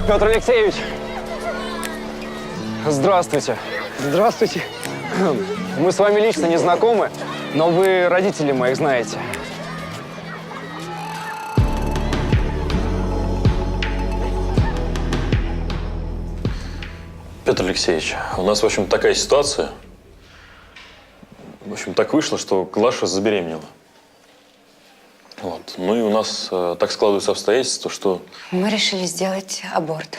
Петр Алексеевич! Здравствуйте. Здравствуйте. Мы с вами лично не знакомы, но вы родителей моих знаете. Петр Алексеевич, у нас, в общем, такая ситуация. В общем, так вышло, что Глаша забеременела. Вот. Ну и у нас так складываются обстоятельства, что… Мы решили сделать аборт.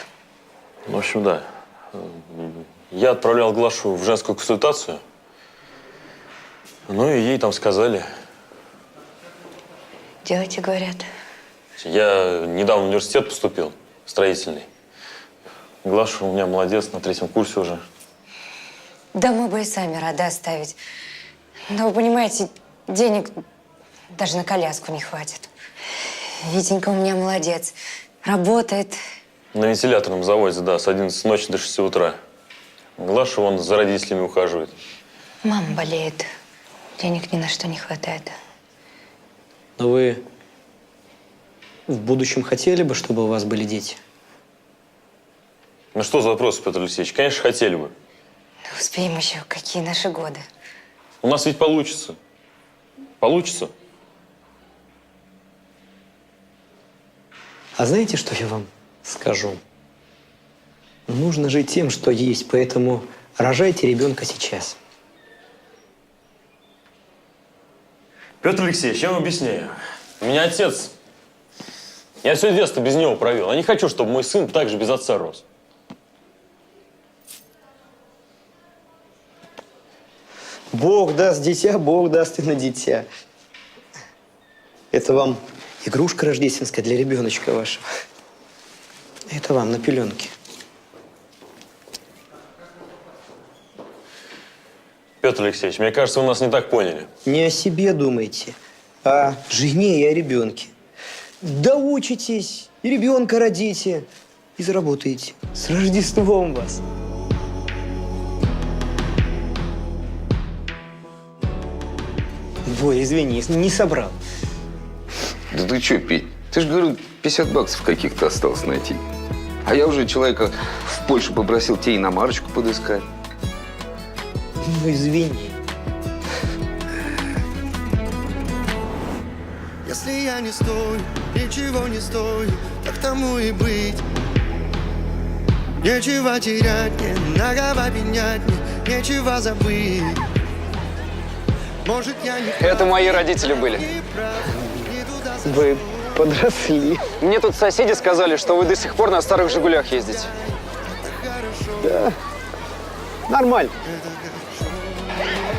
В общем, да. Я отправлял Глашу в женскую консультацию. Ну и ей там сказали. Делайте, говорят. Я недавно в университет поступил, строительный. Глаша у меня молодец, на 3-м курсе уже. Да мы бы и сами рады оставить. Но вы понимаете, денег даже на коляску не хватит. Витенька у меня молодец. Работает. На вентиляторном заводе, да, с 11 ночи до 6 утра. Глаша вон за родителями ухаживает. Мама болеет. Денег ни на что не хватает. Но вы в будущем хотели бы, чтобы у вас были дети? Ну что за вопрос, Петр Алексеевич? Конечно, хотели бы. Успеем еще. Какие наши годы? У нас ведь получится. Получится. А знаете, что я вам скажу? Нужно жить тем, что есть, поэтому рожайте ребенка сейчас. Петр Алексеевич, я вам объясняю. У меня отец… Я все детство без него провел. Я не хочу, чтобы мой сын так же без отца рос. Бог даст дитя, Бог даст и на дитя. Это вам игрушка рождественская для ребеночка вашего. Это вам на пеленке. Петр Алексеевич, мне кажется, вы нас не так поняли. Не о себе думайте, а о жене и о ребенке. Доучитесь, и ребенка родите, и заработаете. С Рождеством вас! Ой, извини, не собрал. Да ты что, Петь? Ты же, говорю, 50 баксов каких-то осталось найти. А я уже человека в Польшу попросил тебе иномарочку подыскать. Ну, извини. Если я не стою, ничего не стою, так тому и быть. Нечего терять, не нагова пенять, нечего забыть. Может, я не Это мои родители были. Вы подросли. Мне тут соседи сказали, что вы до сих пор на старых «Жигулях» ездите. Да. Нормально.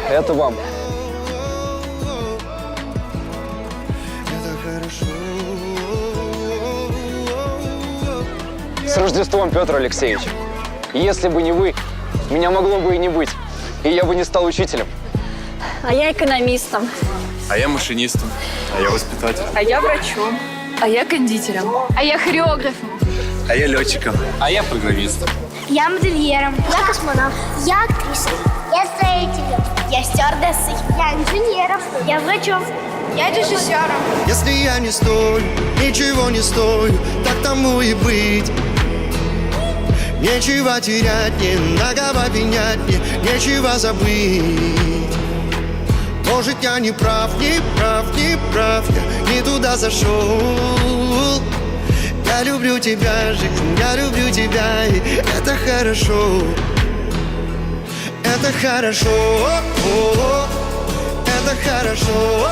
Это вам. это хорошо. С Рождеством, Петр Алексеевич. Если бы не вы, меня могло бы и не быть. И я бы не стал учителем. А я экономистом. А я машинистом. А я воспитателем. А я врачом. А я кондитером. А я хореографом. А я летчиком. А я программистом. Я модельером. Я космонавт. Я актрисой. Я строителем. Я стюардессой. Я инженером. Я врачом. Я режиссером. Если я не стою, ничего не стою, так тому и быть. Нечего терять, не нагова пенять, нечего забыть. Может, я не прав, не прав, не прав, я не туда зашел. Я люблю тебя, жизнь, я люблю тебя, и это хорошо. Это хорошо, это хорошо.